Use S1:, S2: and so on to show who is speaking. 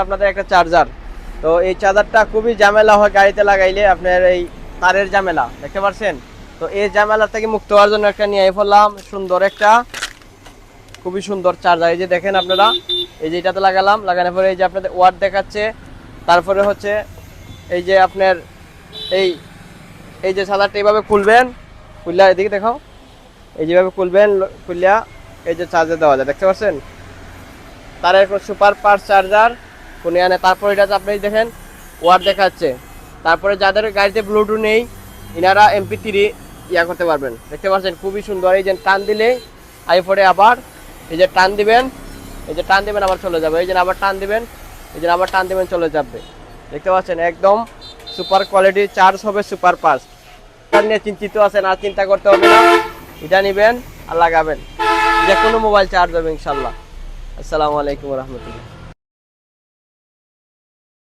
S1: আপনাদের একটা চার্জার। তো এই চার্জারটা খুবই ঝামেলা হয় গাড়িতে লাগাইলে, আপনার এই তারের ঝামেলা দেখতে পাচ্ছেন। তো এই ঝামেলা থেকে মুক্ত হওয়ার জন্য একটা নিয়ে ফেললাম, সুন্দর একটা খুবই সুন্দর চার্জার। এই যে দেখেন আপনারা, এই যে এটাতে লাগালাম, লাগানোর পরে এই যে আপনাদের ওয়াট দেখাচ্ছে। তারপরে হচ্ছে এই যে আপনার এই এই যে চার্জারটা এইভাবে খুলবেন, খুললে এদিকে দেখাও, এই যেভাবে খুলবেন, খুললে এই যে চার্জার দেওয়া যায় দেখতে পাচ্ছেন। তার একটা সুপার ফাস্ট চার্জার কোন আনে। তারপর এটাতে আপনি দেখেন ওয়াট দেখাচ্ছে। তারপরে যাদের গাড়িতে ব্লুটুথ নেই ইনারা MP3 ইয়া করতে পারবেন দেখতে পাচ্ছেন, খুবই সুন্দর। এই যে টান দিলে আইফোনে আবার এই যে টান দিবেন, এই যে টান দিবেন আবার চলে যাবে, এই যে আবার টান দিবেন, এই যে আবার টান দিবেন চলে যাবে দেখতে পাচ্ছেন। একদম সুপার কোয়ালিটি চার্জ হবে, সুপার ফাস্ট। এটা নিয়ে চিন্তিত আছেন, আর চিন্তা করতে হবে না, এটা নেবেন আর লাগাবেন, যে কোনো মোবাইল চার্জ হবে ইনশাল্লাহ। আসসালামু আলাইকুম রহমতুল্লাহ।